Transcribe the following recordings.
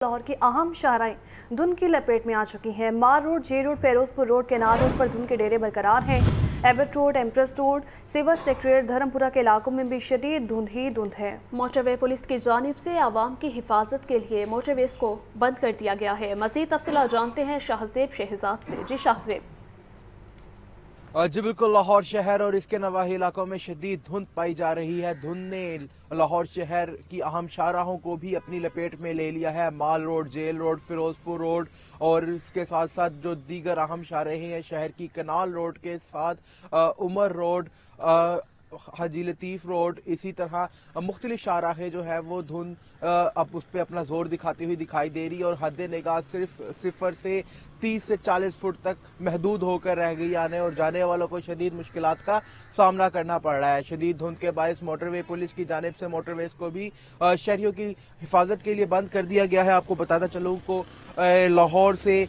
लाहौर की अहम शाहराहें धुंध की लपेट में आ चुकी हैं। मार रोड, जे Road, Ferozepur Road, Canal Road पर धुंध के डेरे बरकरार हैं। Abbott Road, Empress Road, Civil Secretariat, Dharampura के इलाकों में भी शदीद धुंध ही धुंध है। मोटरवे पुलिस की जानिब से आवाम की हिफाजत के लिए मोटरवेज को बंद कर दिया गया है। मज़ीद तफसीलात जानते हैं शाहजेब शहजाद से। जी शाहजेब। जी बिल्कुल, लाहौर शहर और इसके नवाही इलाकों में शदीद धुंध पाई जा रही है। धुंध ने लाहौर शहर की अहम शाहराहों को भी अपनी लपेट में ले लिया है। Mall Road, Jail Road, Ferozepur Road और इसके साथ साथ जो दीगर अहम शाहराहें हैं शहर की, कनाल रोड के साथ उमर रोड, हाजी लतीफ़ रोड, इसी तरह मुख्तलिफ शाहराहें जो है वो धुंध अब उस पर अपना जोर दिखाती हुई दिखाई दे रही है और हद निगाह सिर्फ 0 से 30 से 40 फुट तक महदूद होकर रह गई। आने और जाने वालों को शदीद मुश्किलात का सामना करना पड़ रहा है। शदीद धुंध के बायस मोटरवे पुलिस की जानिब से मोटरवेज को भी शहरियों की हिफाजत के लिए बंद कर दिया गया है। आपको बताता चलूँ को लाहौर से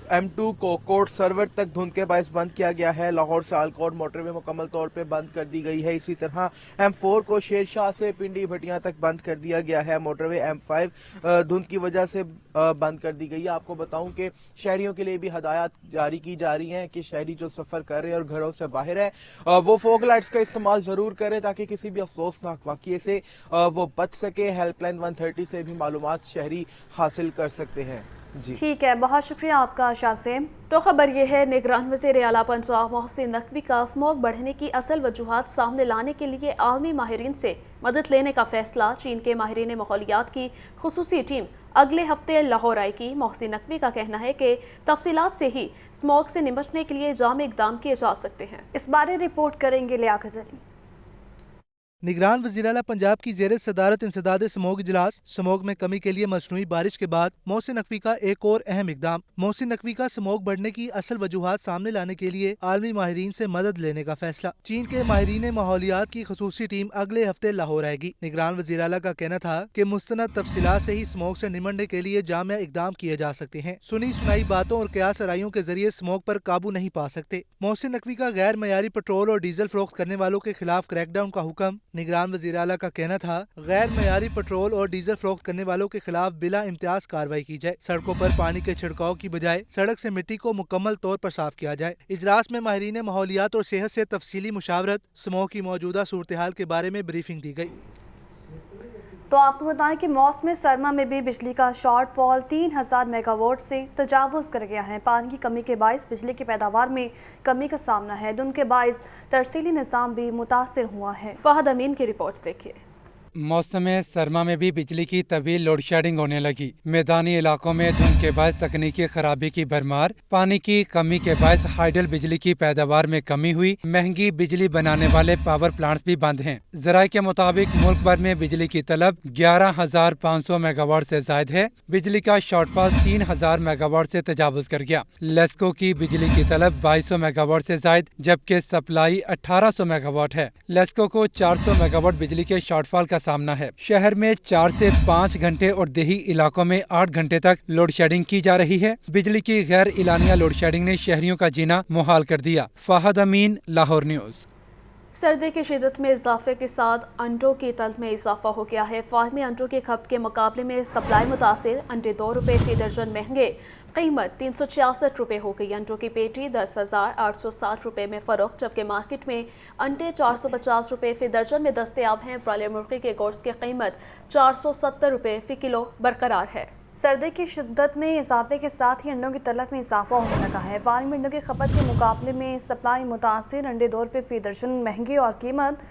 M2 को कोर्ट सर्वर तक धुंध के बायस बंद किया गया है। लाहौर से आलकोट मोटरवे मुकम्मल तौर पे बंद कर दी गई है। इसी तरह M4 को शेरशाह से पिंडी भटियां तक बंद कर दिया गया है। मोटरवे M5 धुंध की वजह से बंद कर दी गई है। आपको बताऊं कि शहरियों के लिए भी हदायत जारी की जा रही हैं कि शहरी जो सफर कर रहे हैं और घरों से बाहर है वो फॉग लाइट्स का इस्तेमाल जरूर करें ताकि किसी भी अफसोसनाक वाक़ये से वो बच सके। हेल्पलाइन 130 से भी मालूमात शहरी हासिल कर सकते हैं। ठीक है, बहुत शुक्रिया आपका शाहसेम। तो खबर यह है, निगरान वज़ीर आला पंजाब मोहसिन नकवी का स्मोक बढ़ने की असल वजूहात सामने लाने के लिए आलमी माहिरीन से मदद लेने का फैसला। चीन के माहिरीन माहौलियात की खुसूसी टीम अगले हफ्ते लाहौर आएगी। मोहसिन नकवी का कहना है कि तफसीलात से ही स्मोक से निपटने के लिए जाम इकदाम किए जा सकते हैं। इस बारे रिपोर्ट करेंगे लियाकत अली। निगरान वज़ीर आला पंजाब की ज़ेर सदारत इंसदाद स्मोक इजलास। स्मोक में कमी के लिए मसनूई बारिश के बाद मोहसिन नकवी का एक और अहम इकदाम। मोहसिन नकवी का स्मोक बढ़ने की असल वजूहात सामने लाने के लिए आलमी माहिरीन से मदद लेने का फैसला। चीन के माहिरीन माहौलियात की खसूसी टीम अगले हफ्ते लाहौर आएगी। निगरान वज़ीर आला का कहना था कि मुस्तनद तफसीलात से ही स्मोक से निमटने के लिए जामिया इकदाम किए जा सकते हैं। सुनी सुनाई बातों और कयास रायों के जरिए स्मोक पर काबू नहीं पा सकते। मोहसिन नकवी का गैर मयारी पेट्रोल और डीजल फरोख्त करने वालों के खिलाफ क्रैकडाउन का हुक्म। निगरान वज़ीर आला का कहना था गैर मयारी पेट्रोल और डीजल फरोख्त करने वालों के खिलाफ बिला इम्तियाज कार्रवाई की जाए। सड़कों पर पानी के छिड़काव की बजाय सड़क से मिट्टी को मुकम्मल तौर पर साफ किया जाए। इजलास में माहिरीन माहौलियात और सेहत से तफसीली मुशावरत, स्मोक की मौजूदा सूरत हाल के बारे में ब्रीफिंग दी गई। तो आपको बताएं कि मौसम सरमा में भी बिजली का शॉर्टफॉल 3000 मेगावाट से तजावुज़ कर गया है। पानी की कमी के बायस बिजली की पैदावार में कमी का सामना है। धुंध के बायस तरसीली निज़ाम भी मुतासिर हुआ है। फहद अमीन की रिपोर्ट देखिए। मौसम सरमा में भी बिजली की तवील लोड शेडिंग होने लगी। मैदानी इलाकों में धुंध के बायस तकनीकी खराबी की भरमार। पानी की कमी के बायस हाइडल बिजली की पैदावार में कमी हुई। महंगी बिजली बनाने वाले पावर प्लांट्स भी बंद हैं। जराये के मुताबिक मुल्क भर में बिजली की तलब 11,500 मेगावाट से ज्यादा है। बिजली का शॉर्टफॉल 3,000 मेगावाट से तजावुज कर गया। लेस्को की बिजली की तलब 2200 मेगावाट से ज्यादा, जबकि सप्लाई 1800 मेगावाट है। लेस्को को 400 मेगावाट बिजली के शॉर्टफॉल का सामना है। शहर में 4 से 5 घंटे और देही इलाकों में 8 घंटे तक लोड शेडिंग की जा रही है। बिजली की गैर इलानिया लोड शेडिंग ने शहरियों का जीना मुहाल कर दिया। फहद अमीन, लाहौर न्यूज़। सर्दी की शिद्दत में इजाफे के साथ अंडों की तलब में इजाफा हो गया है। फार्मी अंडों की खपत के मुकाबले में सप्लाई मुतासिर। अंडे 2 रुपये फी दर्जन महंगे, कीमत 366 रुपये हो गई। अंडों की पेटी 10,860 रुपये में फ़रोख्त, जबकि मार्केट में अंडे 450 रुपये फी दर्जन में दस्तयाब हैं। ब्रॉयलर मुर्गी के गोश्त की कीमत 470 रुपये फी किलो बरकरार है। सर्दी की शिद्दत में इजाफे के साथ ही अंडों की तलब में इजाफा होने लगा है। फार्मी अंडों की खपत के मुकाबले में सप्लाई मुतासिर। अंडे 2 रुपये फी दर्जन महंगे और कीमत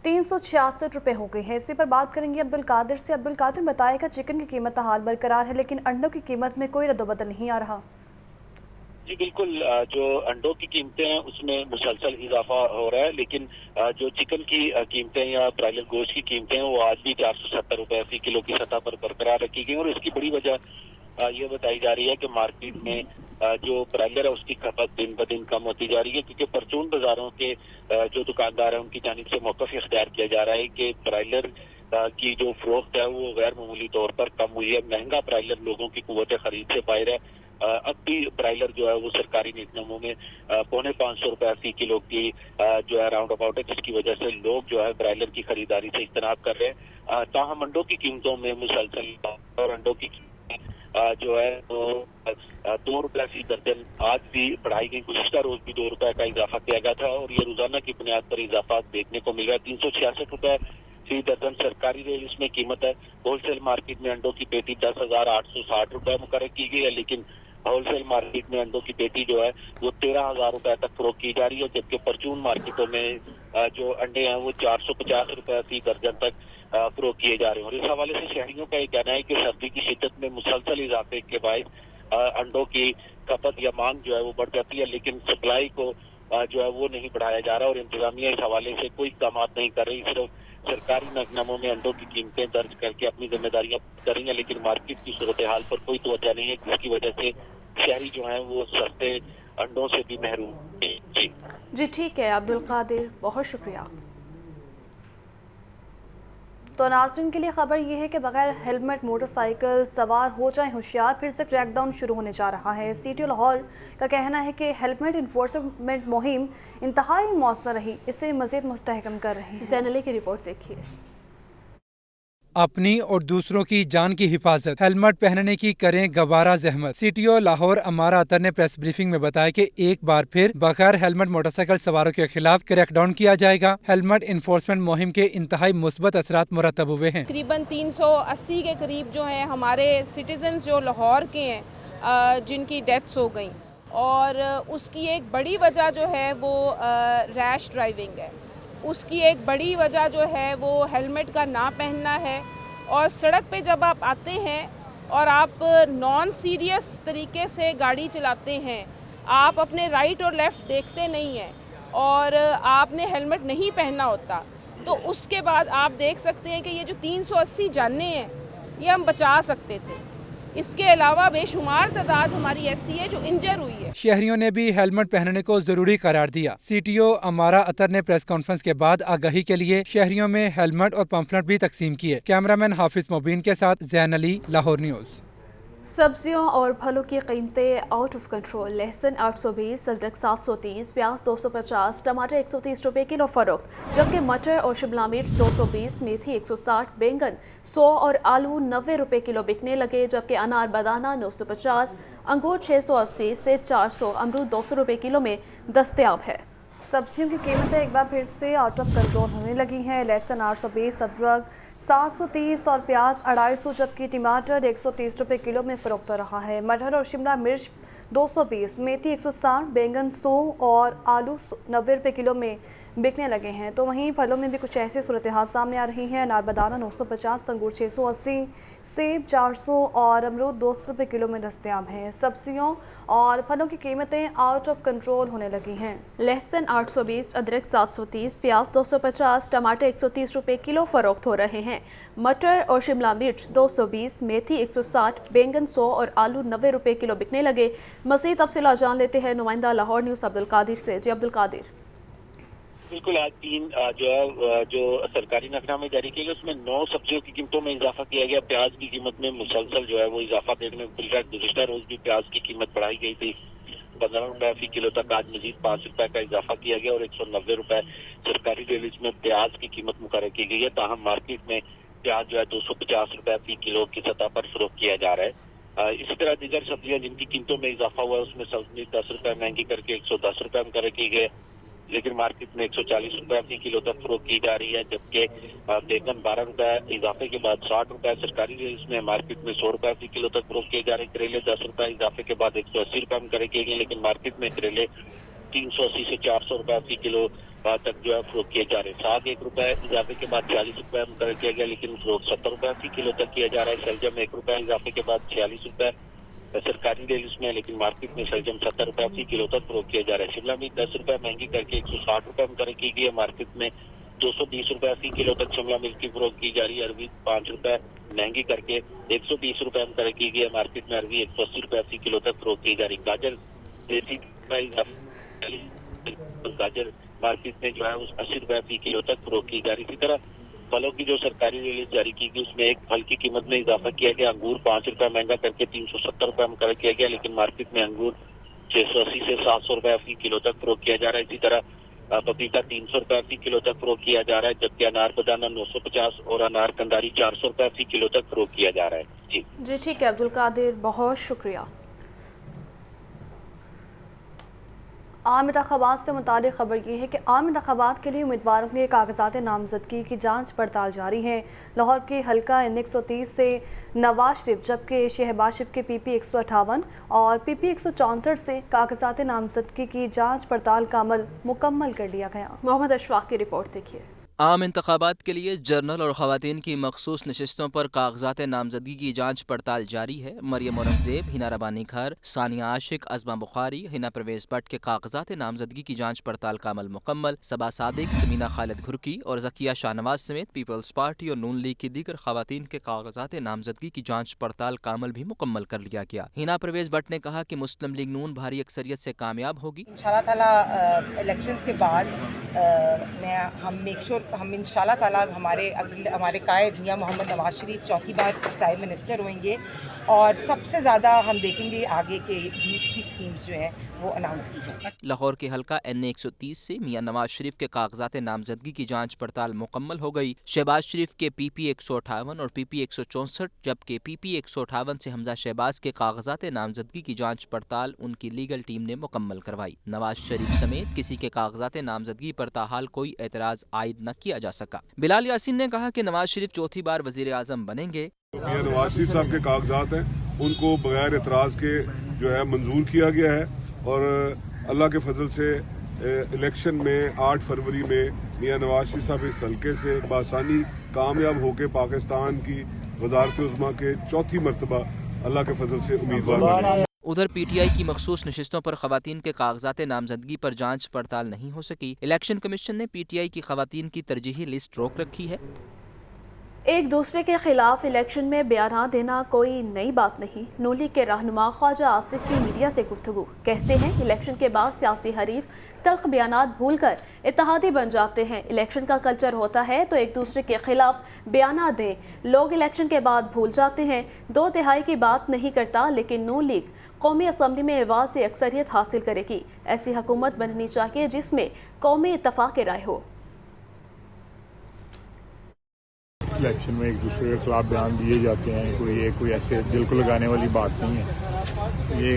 366 रुपये हो गई है। इसी पर बात करेंगे अब्दुल कादिर से। अब्दुल कादिर, बताएगा चिकन की कीमत हाल बरकरार है लेकिन अंडों की कीमत में कोई रद्दोबदल नहीं आ रहा। जी बिल्कुल, जो अंडों की कीमतें हैं उसमें मुसलसल इजाफा हो रहा है, लेकिन जो चिकन की कीमतें या ब्रायलर गोश्त की कीमतें हैं वो आज भी 470 रुपये फी किलो की सतह पर बरकरार रखी गई। और इसकी बड़ी वजह ये बताई जा रही है कि मार्केट में जो ब्रायलर है उसकी खपत दिन ब दिन कम होती जा रही है, क्योंकि परचून बाजारों के जो दुकानदार हैं उनकी जानिब से मौक़िफ़ इख्तियार किया जा रहा है कि ब्रायलर की जो फरोख्त है वो गैर मामूली तौर पर कम हुई है। महंगा ब्रायलर लोगों की कुव्वत खरीद से बाहर है। अब भी ब्रायलर जो है वो सरकारी निगमों में 450 रुपए फी किलो की जो है राउंड अबाउट है, जिसकी वजह से लोग जो है ब्रायलर की खरीदारी से इज्तनाब कर रहे हैं। ताहम अंडों की कीमतों में मुसलसल और अंडों की जो है वो 2 रुपए फी दर्जन आज भी बढ़ाई गई। गुज़िश्ता रोज भी 2 रुपए का इजाफा किया गया था और ये रोजाना की बुनियाद पर इजाफा देखने को मिल रहा है। 366 रुपए फी दर्जन सरकारी रेट इसमें कीमत है। होलसेल मार्केट में अंडों की पेटी 10,860 रुपए मुकर्रर की गई है, लेकिन होलसेल मार्केट में अंडों की पेटी जो है वो 13,000 रुपए तक फरोख्त की जा रही है, जबकि परचून मार्केटों में जो अंडे हैं वो 450 रुपए फी दर्जन तक फरोख्त किए जा रहे हैं। और इस हवाले से शहरियों का ये कहना है कि सर्दी की शिद्दत में मुसलसल इजाफे के बायस अंडों की खपत या मांग जो है वो बढ़ जाती है, लेकिन सप्लाई को जो है वो नहीं बढ़ाया जा रहा और इंतजामिया इस हवाले से कोई इक़दाम नहीं कर रही। सिर्फ सरकारी नगनामों में अंडों की कीमतें दर्ज करके अपनी जिम्मेदारियां कर रही हैं, लेकिन मार्केट की सूरत हाल पर कोई तवज्जो नहीं है, जिसकी वजह से शहरी जो हैं वो सस्ते अंडों से भी महरूम हैं। जी ठीक है अब्दुल कादिर, बहुत शुक्रिया। तो नाज़रीन के लिए खबर ये है कि बगैर हेलमेट मोटरसाइकिल सवार हो जाएं होशियार, फिर से क्रैकडाउन शुरू होने जा रहा है। सीटीओ लाहौर का कहना है कि हेलमेट इन्फोर्समेंट मुहिम इंतहाई मौसर रही, इसे मज़ीद मुस्तहकम कर रही है। ज़ैन अली की रिपोर्ट देखिए। अपनी और दूसरों की जान की हिफाजत, हेलमेट पहनने की करें गवारा जहमत। सीटीओ लाहौर अमारा अतर ने प्रेस ब्रीफिंग में बताया कि एक बार फिर बगैर हेलमेट मोटरसाइकिल सवारों के खिलाफ क्रैकडाउन किया जाएगा। हेलमेट इन्फोर्समेंट मुहिम के इंतहाई मुस्बत असरात मुरतब हुए हैं। तकरीबन 380 के करीब जो हैं हमारे सिटीजन्स जो लाहौर के हैं जिनकी डेथ्स हो गई, और उसकी एक बड़ी वजह जो है वो रैश ड्राइविंग है। उसकी एक बड़ी वजह जो है वो हेलमेट का ना पहनना है। और सड़क पे जब आप आते हैं और आप नॉन सीरियस तरीके से गाड़ी चलाते हैं, आप अपने राइट और लेफ़्ट देखते नहीं हैं और आपने हेलमेट नहीं पहनना होता, तो उसके बाद आप देख सकते हैं कि ये जो 380 जानें हैं ये हम बचा सकते थे। इसके अलावा बेशुमार तादाद हमारी ऐसी है जो इंजर हुई है। शहरियों ने भी हेलमेट पहनने को जरूरी करार दिया। सीटीओ अमारा अतर ने प्रेस कॉन्फ्रेंस के बाद आगाही के लिए शहरियों में हेलमेट और पंफलेट भी तकसीम किए। कैमरामैन हाफिज मुबीन के साथ ज़ैन अली, लाहौर न्यूज़। सब्जियों और फलों की कीमतें आउट ऑफ कंट्रोल। लहसुन 820, अदरक 730, प्याज 250, टमाटर 130 रुपए किलो फरोख्त, जबकि मटर और शिमला मिर्च 220, मेथी 160, बैंगन 100 और आलू 90 रुपए किलो बिकने लगे, जबकि अनार बादाना 950, अंगूर 680 से 400, अमरूद 200 रुपए किलो में दस्तयाब है। सब्जियों की कीमतें एक बार फिर से आउट ऑफ कंट्रोल होने लगी हैं। लहसुन 820, अदरक 730 और प्याज 250, जबकि टमाटर 130 रुपए किलो में फरोख्त हो रहा है। मटर और शिमला मिर्च 220, मेथी 160, बैंगन 100 और आलू 90 रुपए किलो में बिकने लगे हैं। तो वहीं फलों में भी कुछ ऐसी सूरत हाल सामने आ रही हैं। अनार बादाना 950, अंगूर 680, सेब 400 और अमरूद 200 रुपए किलो में दस्तयाब हैं। सब्जियों और फलों की कीमतें आउट ऑफ कंट्रोल होने लगी हैं। लहसुन 820, अदरक 730, प्याज 250, टमाटर 130 रुपए किलो फरोख्त हो रहे हैं। मटर और शिमला मिर्च 220, मेथी 160, बैंगन 100 और आलू 90 रुपए किलो बिकने लगे। मज़ीद तफसीलात जान लेते हैं नुमाइंदा लाहौर न्यूज़ अब्दुल कादिर से। जी अब्दुल कादिर। बिल्कुल, आज 3 जो है जो सरकारी नकनामे जारी किए गए उसमें 9 सब्जियों की कीमतों में इजाफा किया गया। प्याज की कीमत में मुसलसल जो है वो इजाफा देखने को मिल रहा है। गुज़िश्ता रोज भी प्याज की कीमत बढ़ाई गई थी 15 रुपए फी किलो तक, आज मजीद 5 रुपए का इजाफा किया गया और 190 रुपए सरकारी रिलीज में प्याज की कीमत मुकर्रर की गई है। ताहम मार्केट में प्याज जो है 250 रुपए फी किलो की सतह पर फरोख्त किया जा रहा है। इसी तरह दीगर सब्जियां जिनकी कीमतों में इजाफा हुआ है उसमें सब्जी 10 रुपए महंगी करके 110 रुपए मुकर्रर की गई, लेकिन मार्केट में 140 रुपए फी किलो तक फरोख्त की जा रही है। जबकि बैंगन 12 रुपए इजाफे के बाद 60 रुपए सरकारी रेट में, मार्केट में 100 रुपए फी किलो तक फरोख्त किए जा रहे हैं। करेले 10 रुपए इजाफे के बाद 180 रुपए मुकर्रर किए गए, लेकिन मार्केट में करेले 380 से 400 रुपए फी किलो तक जो है फरोख्त किए जा रहे हैं। साग 1 रुपए इजाफे के बाद 40 रुपए मुकर्रर किया गया, लेकिन फरोख्त 70 रुपए फी किलो तक किया जा रहा है। सलजम 1 रुपए इजाफे के बाद 46 रुपए सरकारी रेट में, लेकिन मार्केट में सलजम 70 रुपए फी किलो तक फरोख्त किया जा रहा है। शिमला मिर्च 10 रुपए महंगी करके 160 रुपए मुकर्रर की गई है, मार्केट में 220 रुपए फी किलो तक शिमला मिर्च की फरोख्त की जा रही है। अरबी 5 रुपए महंगी करके 120 रुपए मुकर्रर की गई है, मार्केट में अरबी 180 रुपए फी किलो तक फरोख्त की जा रही है। गाजर गाजर मार्केट में जो है 80 रुपए फी किलो तक फरोख्त की जा रही है। इसी तरह फलों की जो सरकारी रिलीज जारी की गई उसमें एक फल की कीमत में इजाफा किया गया। अंगूर 5 रुपए महंगा करके 370 रुपए मुकर्रर किया गया, लेकिन मार्केट में अंगूर 680 से 700 रुपए फी किलो तक फरोख्त किया जा रहा है। इसी तरह पपीता 300 रुपए फी किलो तक फरोख्त किया जा रहा है, जबकि अनार बदाना 950 और अनार कंदारी 400 रुपए फी किलो तक फरोख्त किया जा रहा है। जी ठीक है अब्दुल कादिर, बहुत शुक्रिया। आम इंतखाबात से मुतालिक खबर ये है कि आम इंतखाबात के लिए उम्मीदवारों के कागजात नामजदगी की जांच पड़ताल जारी है। लाहौर के हल्का N130 से नवाज शरीफ, जबकि शहबाज शरीफ के PP 158 और PP 164 से कागजात नामजदगी की जांच पड़ताल का अमल मुकम्मल कर लिया गया। मोहम्मद अशफाक की रिपोर्ट देखिए। आम इंतखाबात के लिए जर्नल और ख़वातीन की मखसूस नशिस्तों पर कागजात नामजदगी की जांच पड़ताल जारी है। मरियम औरंगजेब, हिना रबानी खर, सानिया आशिक, अज़मा बुखारी, हिना परवेज़ भट्ट के कागजात नामजदगी की जांच पड़ताल का अमल मुकम्मल। सबा सादिक, समीना खालिद घुरकी और ज़किया शाहनवाज समेत पीपल्स पार्टी और नून लीग की दीगर ख़वातीन के कागजात नामजदगी की जांच पड़ताल का अमल भी मुकम्मल कर लिया गया। हिना परवेज़ भट्ट ने कहा कि मुस्लिम लीग नून भारी अक्सरियत से कामयाब होगी। इंशाल्लाह ताला इलेक्शंस के बाद हम इंशाल्लाह ताला हमारे कायद मियां मोहम्मद नवाज शरीफ चौथी बार प्राइम मिनिस्टर होंगे और सबसे ज़्यादा हम देखेंगे आगे के यूथ की स्कीम्स जो हैं वो अनाउंस की जाए। लाहौर के हल्का N130 से मियां नवाज शरीफ के कागजात नामजदगी की जांच पड़ताल मुकम्मल हो गई। शहबाज शरीफ के PP 158 और PP 164, जबकि PP 158 से हमजा शहबाज के कागजात नामजदगी की जांच पड़ताल उनकी लीगल टीम ने मुकम्मल करवाई। नवाज शरीफ समेत किसी के कागजात नामजदगी पर ताहाल कोई एतराज़ आयद न किया जा सका। बिलाल यासीन ने कहा कि नवाज शरीफ चौथी बार वज़ीर आज़म बनेंगे। नवाज शरीफ साहब के कागजात हैं, उनको बगैर एतराज़ के जो है मंजूर किया गया है और अल्लाह के फजल से इलेक्शन में 8 फरवरी में मियां नवाज शरीफ साहब इस हल्के से बासानी कामयाब होकर पाकिस्तान की वज़ारत उज़्मा के चौथी मरतबा अल्लाह के फजल से उम्मीदवार बने। उधर PTI की मखसूस नशिस्तों पर ख़वातीन के कागजात नामजदगी पर जांच पड़ताल नहीं हो सकी। इलेक्शन कमीशन ने PTI की ख़वातीन की तरजीही लिस्ट रोक रखी है। एक दूसरे के खिलाफ इलेक्शन में बयान देना कोई नई बात नहीं। नून लीग के रहनुमा ख्वाजा आसिफ की मीडिया से गुफ्तगू, कहते हैं इलेक्शन के बाद सियासी हरीफ तल्ख बयानात भूलकर इत्तेहादी बन जाते हैं। इलेक्शन का कल्चर होता है तो एक दूसरे के खिलाफ बयान दें, लोग इलेक्शन के बाद भूल जाते हैं। 2/3 की बात नहीं करता, लेकिन नून लीग कौमी असम्बली में आवाज़ से अक्सरियत हासिल करेगी। ऐसी हुकूमत बननी चाहिए जिसमें कौमी इत्तफाक राय हो। इलेक्शन में एक दूसरे के खिलाफ बयान दिए जाते हैं, कोई ऐसे दिल को लगाने वाली बात नहीं है। ये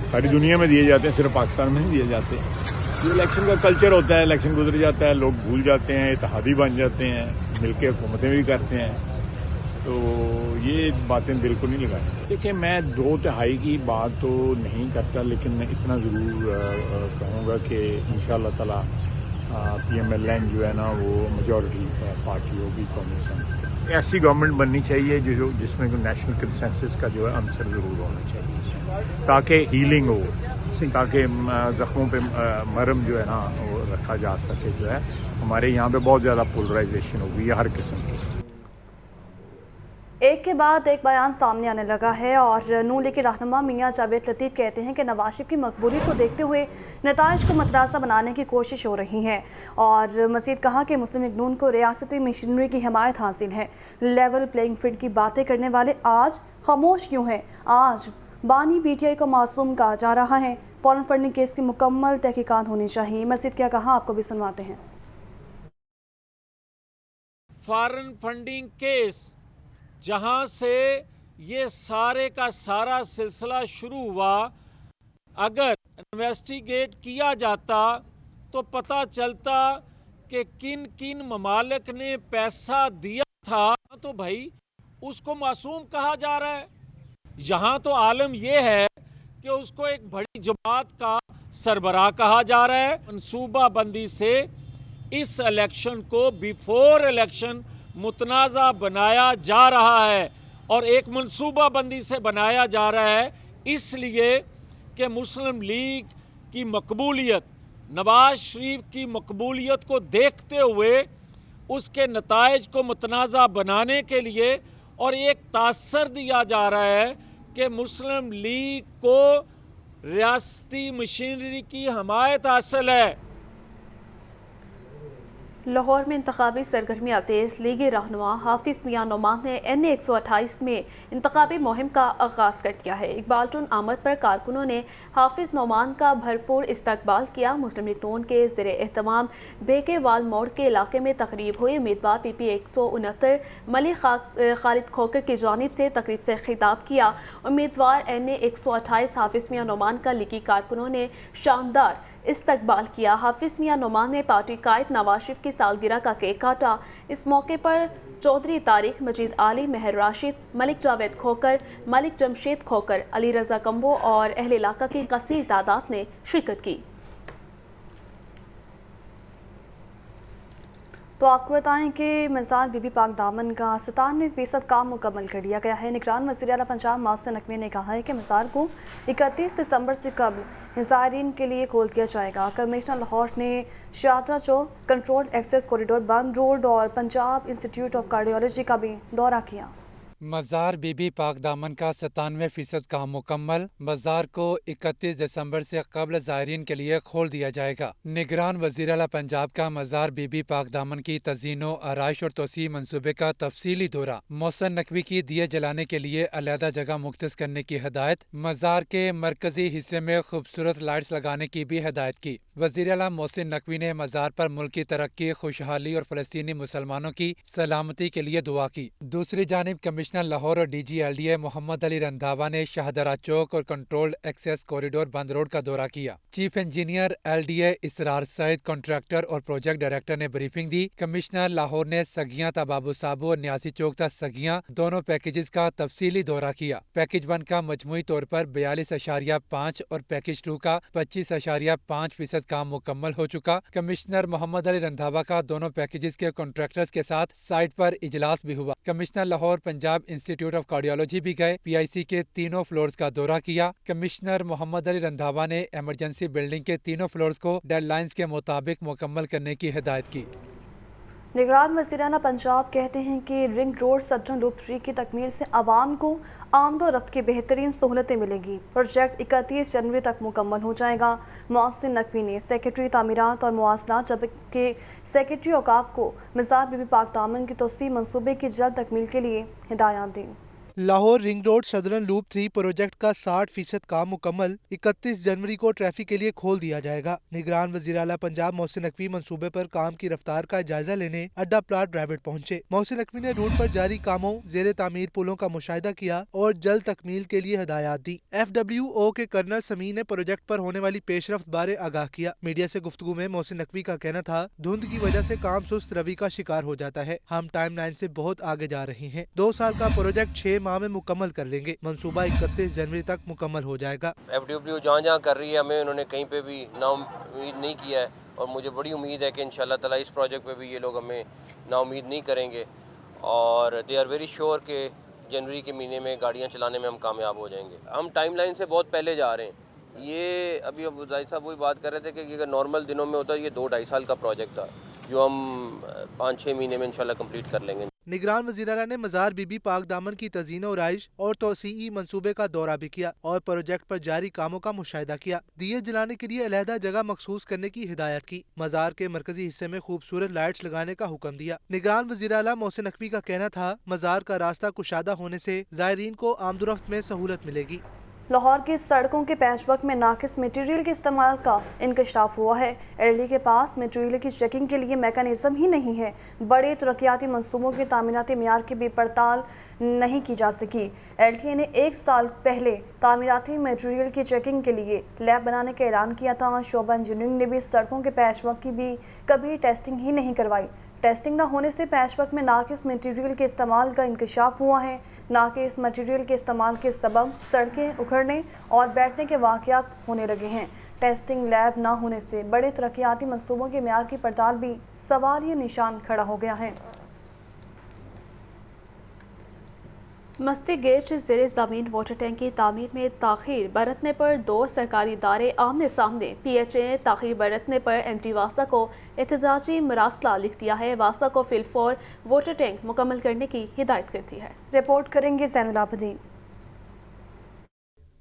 सारी दुनिया में दिए जाते हैं, सिर्फ पाकिस्तान में नहीं दिए जाते। ये इलेक्शन का कल्चर होता है, इलेक्शन गुजर जाता है, लोग भूल जाते हैं, इत्तेहादी बन जाते हैं, मिलकर हुकूमतें भी करते हैं, तो ये बातें दिल को नहीं लगानी। देखिए, मैं 2/3 की बात तो नहीं करता, लेकिन मैं इतना ज़रूर कहूँगा कि इंशाअल्लाह ताला PMLN जो है ना वो मेजॉरिटी पार्टी होगी कौमी असम्बली। ऐसी गवर्नमेंट बननी चाहिए जिसमें नेशनल कंसेंसस का जो है आंसर ज़रूर होना चाहिए, ताकि हीलिंग हो, ताकि जख्मों पे मरहम जो है ना वो रखा जा सके। जो है हमारे यहाँ पे बहुत ज़्यादा पोलराइजेशन हो गई है हर किस्म की। एक के बाद एक बयान सामने आने लगा है और नून लीग के रहनुमा मियां जावेद लतीफ़ कहते हैं कि नवाज शरीफ की मकबूलियत को देखते हुए नताइज को मतरासा बनाने की कोशिश हो रही है और मज़ीद कहा कि मुस्लिम लीग नून को रियासती मशीनरी की हिमायत हासिल है। लेवल प्लेइंग फील्ड की बातें करने वाले आज खामोश क्यों हैं? आज बानी PTI को मासूम कहा जा रहा है। फॉरेन फंडिंग केस की मुकम्मल तहकीकात होनी चाहिए। मज़ीद क्या कहा, आपको भी सुनवाते हैं। फॉरेन फंडिंग केस जहां से ये सारे का सारा सिलसिला शुरू हुआ, अगर इन्वेस्टिगेट किया जाता तो पता चलता कि किन किन ममालिक ने पैसा दिया था, तो भाई उसको मासूम कहा जा रहा है। यहाँ तो आलम ये है कि उसको एक बड़ी जमात का सरबराह कहा जा रहा है। मनसूबा बंदी से इस इलेक्शन को बिफोर इलेक्शन मुतनाज़ा बनाया जा रहा है और एक मनसूबा बंदी से बनाया जा रहा है इसलिए कि मुस्लिम लीग की मकबूलियत, नवाज शरीफ की मकबूलियत को देखते हुए उसके नताइज को मुतनाज़ा बनाने के लिए और एक तासर दिया जा रहा है कि मुस्लिम लीग को रियासती मशीनरी की हमायत हासिल है। लाहौर में इंतखाबी सरगर्मियाँ तेज। लीगी रहनुमा हाफिज मियां नोमान ने NA 128 में इंतखाबी मुहिम का आगाज़ कर दिया है। इकबाल टून आमद पर कारकुनों ने हाफिज नोमान का भरपूर इस्तकबाल किया। मुस्लिम लीग नून के ज़ेरे एहतमाम बेकेवाल मोड़ के इलाके में तकरीब हुई। उम्मीदवार PP 169 मलिक खालिद खोकर की जानिब से तकरीब से खिताब किया। उम्मीदवार NA 128 हाफिज मियां नोमान का लीगी कारकुनों ने शानदार इस्तकबाल किया। हाफिज मियां नोमान ने पार्टी कायद नवाज शरीफ की सालगिरह का केक काटा। इस मौके पर चौधरी तारिक, मजीद आली, मेहर राशिद, मलिक जावेद खोकर, मलिक जमशेद खोकर, अली रजा कम्बो और अहले इलाका की कसीर तादाद ने शिरकत की। तो आपको बताएं कि मज़ार बीबी पाक दामन का 97% काम मुकम्मल कर लिया गया है। निगरान वज़ीर आला पंजाब मोहसिन नकवी ने कहा है कि मज़ार को 31 दिसंबर से कबल ज़ायरीन के लिए खोल दिया जाएगा। कमिश्नर लाहौर ने शाहतरा चौक, कंट्रोल एक्सेस कॉरिडोर, बंद रोड और पंजाब इंस्टीट्यूट ऑफ कार्डियोलॉजी का भी दौरा किया। मज़ार बीबी पाक दामन का 97% काम मुकम्मल। मज़ार को 31 दिसंबर से कबल ज़ायरीन के लिए खोल दिया जाएगा। निगरान वज़ीर आला पंजाब का मज़ार बीबी पाक दामन की तज़ीनो, आराइश और तोसी मंसूबे का तफसीली दौरा। मोहसिन नकवी की दिए जलाने के लिए अलहदा जगह मुख्तस करने की हिदायत। मज़ार के मरकजी हिस्से में खूबसूरत लाइट्स लगाने की भी हिदायत की। वज़ीर आला मोहसिन नकवी ने मज़ार पर मुल्क की तरक्की, खुशहाली और फ़लस्तीनी मुसलमानों की सलामती के लिए दुआ की। दूसरी जानिब कमिश्नर लाहौर और DG LDA मोहम्मद अली रंधावा ने शाहदरा चौक और कंट्रोल्ड एक्सेस कॉरिडोर बंद रोड का दौरा किया। चीफ इंजीनियर LDA इसरार सईद, कॉन्ट्रैक्टर और प्रोजेक्ट डायरेक्टर ने ब्रीफिंग दी। कमिश्नर लाहौर ने सगियां ता बाबू साबू और न्यासी चौक तक सगियां दोनों पैकेजेस का तफसीली दौरा किया। पैकेज 1 का मजमूई तौर पर 42.5 और पैकेज 2 का 25.5% काम मुकम्मल हो चुका। कमिश्नर मोहम्मद अली रंधावा का दोनों पैकेजेस के कॉन्ट्रैक्टर्स के साथ साइट पर इजलास भी हुआ। Commissioner Lahore Punjab institute of cardiology भी गए। PIC के तीनों फ्लोर्स का दौरा किया। कमिश्नर मोहम्मद अली रंधावा ने इमरजेंसी बिल्डिंग के तीनों फ्लोर्स को डेडलाइंस के मुताबिक मुकम्मल करने की हिदायत की। निगरान वज़ीर आला पंजाब कहते हैं कि रिंग रोड सदरन लूप 3 की तकमील से आवाम को आमदोरफ्त की बेहतरीन सहूलतें मिलेंगी। प्रोजेक्ट 31 जनवरी तक मुकम्मल हो जाएगा। मोहसिन नकवी ने सेक्रेटरी तामीरात और मुआसलात जबकि सेक्रेटरी औकाफ को मज़ार बीबी पाक दामन की तोसी मंसूबे की जल्द तकमील के लिए हिदायत दी। Lahore Ring Road Southern Loop 3 project का 60% काम मुकम्मल 31 जनवरी को ट्रैफिक के लिए खोल दिया जाएगा। निगरान वज़ीर आला पंजाब मोहसिन नकवी मंसूबे पर काम की रफ्तार का जायजा लेने अड्डा प्लाट ड्राइविड पहुंचे। मोहसिन नकवी ने रूट पर जारी कामों, ज़ेरे तामीर पुलों का मुशाहिदा किया और जल्द तकमील के लिए हिदायत दी। FWO के कर्नल समी ने प्रोजेक्ट पर होने वाली पेशरफ्त बारे आगाह किया। मीडिया से गुफ्तगू में मोहसिन नकवी का कहना था, धुंध की वजह से काम सुस्त रवि का शिकार हो जाता है। हम टाइम लाइन से बहुत आगे जा रहे हैं। 2 साल का प्रोजेक्ट 6 माह में मुकम्मल कर लेंगे। मंसूबा 31 जनवरी तक मुकम्मल हो जाएगा। FWO जहाँ कर रही है, हमें उन्होंने कहीं पे भी नाउम्मीद नहीं किया है और मुझे बड़ी उम्मीद है कि इंशाल्लाह ताला इस प्रोजेक्ट पे भी ये लोग हमें नाउम्मीद नहीं करेंगे और दे आर वेरी श्योर कि जनवरी के महीने में गाड़ियाँ चलाने में हम कामयाब हो जाएंगे। हम टाइम लाइन से बहुत पहले जा रहे हैं। ये अभी अब भाई साहब वही बात कर रहे थे कि अगर नॉर्मल दिनों में होता, ये 2-2.5 साल का प्रोजेक्ट था जो हम 5-6 महीने में इंशाल्लाह कंप्लीट कर लेंगे। निगरान वज़ीर आला ने मज़ार बीबी पाक दामन की तज़ीनो, आराइश और तोसीई मंसूबे का दौरा भी किया और प्रोजेक्ट पर जारी कामों का मुशाहिदा किया। दिए जलाने के लिए अलहदा जगह मखसूस करने की हिदायत की। मज़ार के मरकजी हिस्से में खूबसूरत लाइट्स लगाने का हुक्म दिया। निगरान वज़ीर आला मोहसिन नकवी का कहना था, मज़ार का रास्ता कुशादा होने से ज़ायरीन को आमदोरफ्त में सहूलत मिलेगी। लाहौर की सड़कों के पैचवर्क में नाकिस मटेरियल के इस्तेमाल का इंकशाफ हुआ है। LD के पास मटेरियल की चेकिंग के लिए मैकेनिज्म ही नहीं है। बड़े तरक्याती मंसूबों के तामीराती मेयार की भी पड़ताल नहीं की जा सकी। LDA ने 1 साल पहले तामीराती मटेरियल की चेकिंग के लिए लैब बनाने का ऐलान किया था। शोबा इंजीनियरिंग ने भी सड़कों के पैचवर्क की भी कभी टेस्टिंग ही नहीं करवाई। टेस्टिंग न होने से पैचवर्क में नाकिस मटेरियल के इस्तेमाल का इंकशाफ हुआ है। नाकिस मटेरियल के इस्तेमाल के सबब सड़कें उखड़ने और बैठने के वाक़यात होने लगे हैं। टेस्टिंग लैब न होने से बड़े तरक्याती मंसूबों के मेयार की पड़ताल भी सवालिया निशान खड़ा हो गया है। मस्ती गेट ज़ेरे ज़मीन वाटर टैंक की तामीर में ताख़ीर बरतने पर 2 सरकारी इदारे आमने सामने। PHA ने ताख़ीर बरतने पर MD वासा को एहतजाजी मरासला लिख दिया है। वासा को फिलफौर वाटर टैंक मुकम्मल करने की हिदायत कर दी है। रिपोर्ट करेंगे ज़ैनुल आबदीन।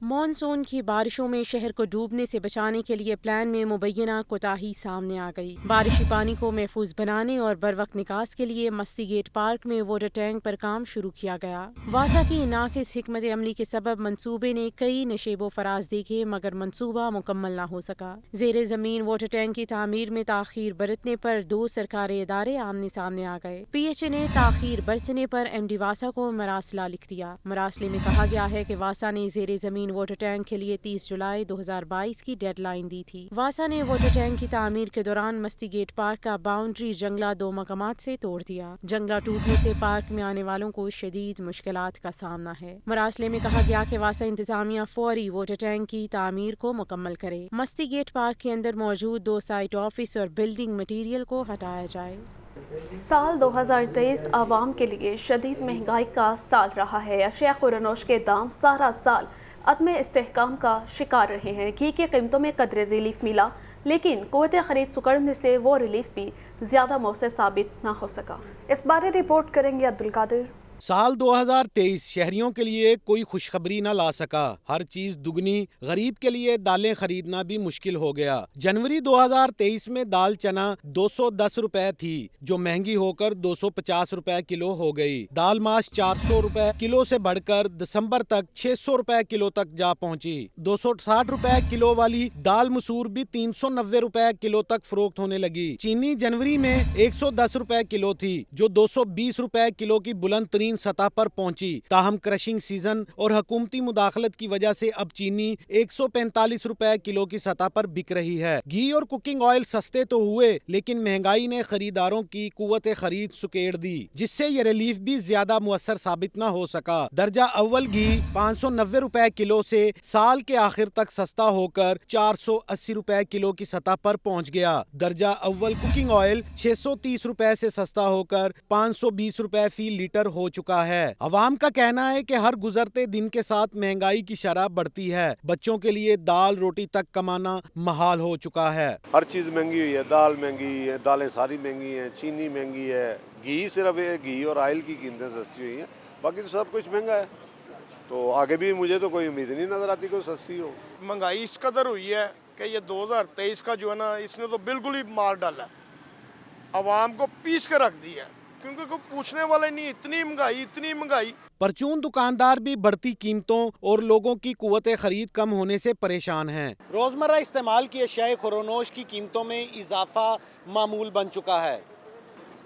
मॉनसून की बारिशों में शहर को डूबने से बचाने के लिए प्लान में मुबैना कोताही सामने आ गई। बारिशी पानी को महफूज बनाने और बरवक्त निकास के लिए मस्ती गेट पार्क में वाटर टैंक पर काम शुरू किया गया। वासा की नाकिस हिकमत अमली के सबब मंसूबे ने कई नशेबो फराज देखे मगर मंसूबा मुकम्मल न हो सका। जेर जमीन वाटर टैंक की तामीर में ताखीर बरतने पर 2 सरकारी इदारे आमने सामने आ गए। PHA ने ताखीर बरतने पर MD वासा को मरासला लिख दिया। मरासले में कहा गया है कि वासा ने जेर जमीन वाटर टैंक के लिए 30 जुलाई 2022 की डेडलाइन दी थी। वासा ने वाटर टैंक की तामीर के दौरान मस्ती गेट पार्क का बाउंड्री जंगला 2 मकामात से तोड़ दिया। जंगला टूटने से पार्क में आने वालों को शदीद मुश्किलात का सामना है। मरासले में कहा गया कि वासा इंतजामिया फौरी वाटर टैंक की तामीर को मुकम्मल करे। मस्ती गेट पार्क के अंदर मौजूद 2 साइट ऑफिस और बिल्डिंग मटीरियल को हटाया जाए। साल 2023 आवाम के लिए शदीद महंगाई का साल रहा है। अशिया खुरनोश के दाम सारा साल अदम इस्तेहकाम का शिकार रहे हैं। घी की कीमतों में कदरे रिलीफ मिला लेकिन क़ुव्वत ख़रीद सुकड़ने से वो रिलीफ भी ज़्यादा मौसर साबित न हो सका। इस बारे रिपोर्ट करेंगे अब्दुल कादिर। साल 2023 शहरियों के लिए कोई खुशखबरी न ला सका। हर चीज दुगनी, गरीब के लिए दालें खरीदना भी मुश्किल हो गया। जनवरी 2023 में दाल चना 210 रुपए थी जो महंगी होकर 250 रुपए किलो हो गई। दाल माश 400 रुपए किलो से बढ़कर दिसंबर तक 600 रुपए किलो तक जा पहुंची। 260 रुपए किलो वाली दाल मसूर भी 390 रुपए किलो तक फरोख्त होने लगी। चीनी जनवरी में 110 रुपए किलो थी जो 220 रुपए किलो की बुलंद तरीन सतह पर पहुंची। ताहम क्रशिंग सीजन और हुकूमती मुदाखलत की वजह से अब चीनी 145 रुपए किलो की सतह पर बिक रही है। घी और कुकिंग ऑयल सस्ते तो हुए लेकिन महंगाई ने खरीदारों की कुव्वत खरीद सुकेड़ दी जिससे ये रिलीफ भी ज्यादा मुअस्सर साबित न हो सका। दर्जा अव्वल घी 590 रुपए किलो से साल के आखिर तक सस्ता होकर 480 रुपए किलो की सतह पर पहुंच गया। दर्जा अव्वल कुकिंग ऑयल 630 रुपए से सस्ता होकर 520 रुपए फी लीटर हो चुका है। अवाम का कहना है कि हर गुजरते दिन के साथ महंगाई की शरह बढ़ती है। बच्चों के लिए दाल रोटी तक कमाना महाल हो चुका है। हर चीज महंगी हुई है। दाल महंगी है, दालें सारी महंगी हैं, चीनी महंगी है, घी सिर्फ घी और ऑयल की कीमतें सस्ती हुई हैं, बाकी तो सब कुछ महंगा है। तो आगे भी मुझे तो कोई उम्मीद नहीं नजर आती कोई सस्ती हो। महंगाई इस कदर हुई है कि ये 2023 का जो है ना इसने तो बिल्कुल ही मार डाला है, अवाम को पीस के रख दिया है क्योंकि कोई पूछने वाला नहीं। इतनी महंगाई। परचून दुकानदार भी बढ़ती कीमतों और लोगों की कुव्वत खरीद कम होने से परेशान हैं। रोजमर्रा इस्तेमाल की अशियाए खुरोनोश की कीमतों में इजाफा मामूल बन चुका है।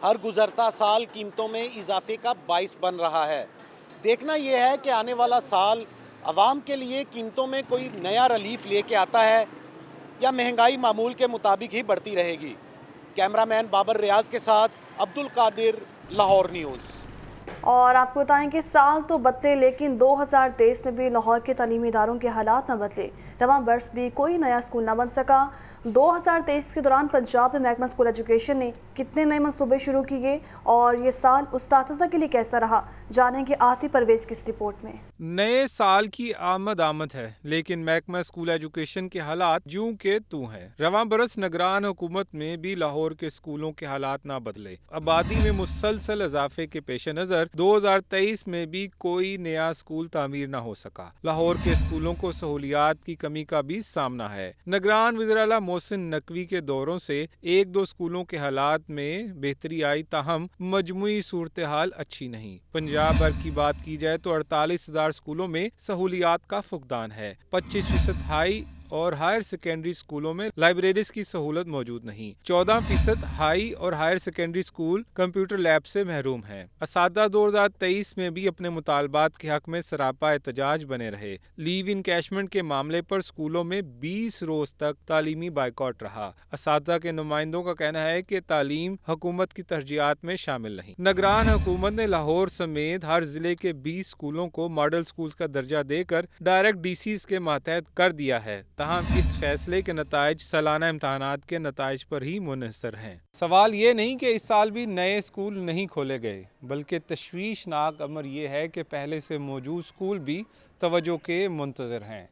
हर गुजरता साल कीमतों में इजाफे का बाइस बन रहा है। देखना यह है कि आने वाला साल अवाम के लिए कीमतों में कोई नया रिलीफ लेके आता है या महंगाई मामूल के मुताबिक ही बढ़ती रहेगी। कैमरामैन बाबर रियाज के साथ अब्दुल कादिर, लाहौर न्यूज़। और आपको बताएं कि साल तो बदले लेकिन 2023 में भी लाहौर के तालीमी इदारों के हालात न बदले। रवां बरस भी कोई नया स्कूल न बन सका। 2023 के दौरान पंजाब में महकमा स्कूल एजुकेशन ने कितने नए मनसूबे शुरू किए और ये साल उस्ताद के लिए कैसा रहा, जानेंगे आतिफ परवेज की इस रिपोर्ट में। नए साल की आमद है लेकिन महकमा स्कूल एजुकेशन के हालात जूं के तू हैं। रवां बरस निगरान हुकूमत में भी लाहौर के स्कूलों के हालात ना बदले। आबादी में मुसलसल इजाफे के पेश नज़र 2023 में भी कोई नया स्कूल तामीर न हो सका। लाहौर के स्कूलों को सहूलियात की कमी का भी सामना है। निगरान वज़ीर-ए-आला मोहसिन नकवी के दौरों से 1-2 स्कूलों के हालात में बेहतरी आई, ताहम मजमुई सूरत हाल अच्छी नहीं। पंजाब भर की बात की जाए तो 48,000 स्कूलों में सहूलियात का फुकदान है। 25% हाई और हायर सेकेंडरी स्कूलों में लाइब्रेरीज की सहूलत मौजूद नहीं। 14% हाई और higher secondary school computer lab से महरूम हैं। असातिज़ा 2023 में भी अपने मुतालबात के हक में सरापा एहतजाज बने रहे। लीव इनकैशमेंट के मामले पर स्कूलों में 20 रोज तक तालीमी बाइकॉट रहा। असातिज़ा के नुमाइंदों का कहना है कि तालीम हुकूमत की तरजीहात में शामिल नहीं। निगरान हुकूमत ने लाहौर समेत हर जिले के 20 स्कूलों को मॉडल स्कूल का दर्जा देकर डायरेक्ट DCs के मातहत कर दिया है। ताहम इस फैसले के नताइज सालाना इम्तहानात के नताइज पर ही मुनहसर हैं। सवाल ये नहीं कि इस साल भी नए स्कूल नहीं खोले गए, बल्कि तशवीशनाक अमर ये है कि पहले से मौजूद स्कूल भी तवज्जो के मुंतज़र हैं।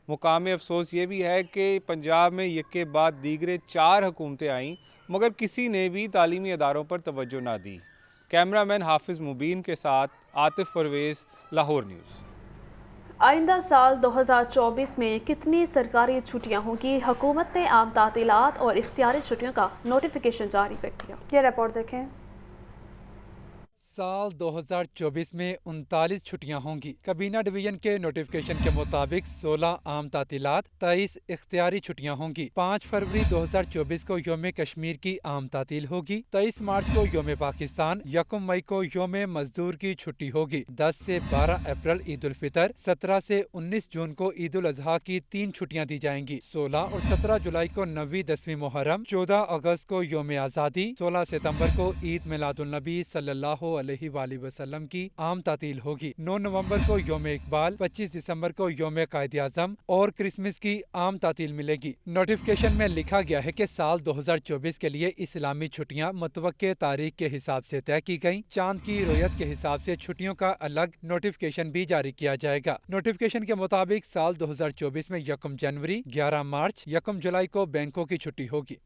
मुकाम अफसोस ये भी है कि पंजाब में यके बाद दीगरे 4 हुकूमतें आईं मगर किसी ने भी तालीमी अदारों पर तवज्जो ना दी। कैमरामैन हाफिज़ मुबीन के साथ आतिफ परवेज़, लाहौर न्यूज़। आइंदा साल 2024 में कितनी सरकारी छुट्टियां होंगी? हुकूमत ने आम तातीलात और इख्तियारी छुट्टियों का नोटिफिकेशन जारी कर दिया। ये रिपोर्ट देखें। साल 2024 में 39 छुट्टियां होंगी। kabina डिवीजन के नोटिफिकेशन के मुताबिक 16 आम तातीलात, 23 इख्तियारी छुट्टियां होंगी। 5 फरवरी 2024 को योम कश्मीर की आम तातील होगी। 23 मार्च को योम पाकिस्तान, 1 मई को योम मजदूर की छुट्टी होगी। 10 से 12 अप्रैल ईद उल फितर, 17 से 19 जून को ईद उल अजहा की 3 छुट्टियां दी जाएंगी। 16 और 17 जुलाई को 9वीं 10वीं मुहर्रम, 14 अगस्त को योम आज़ादी, 16 सितंबर को ईद मिलादुल नबी सल्लल्लाहु अलैहि वसल्लम की आम तातील होगी। 9 नवंबर को योम इकबाल, 25 दिसंबर को योम कायद आज़म और क्रिसमस की आम तातील मिलेगी। नोटिफिकेशन में लिखा गया है कि साल 2024 के लिए इस्लामी छुट्टियां मुतवक्के तारीख के हिसाब से तय की गयी। चांद की रोयत के हिसाब से छुट्टियों का अलग नोटिफिकेशन भी जारी किया जाएगा। नोटिफिकेशन के मुताबिक साल 2024 में 1 जनवरी, 11 मार्च, 1 जुलाई को बैंकों की छुट्टी होगी।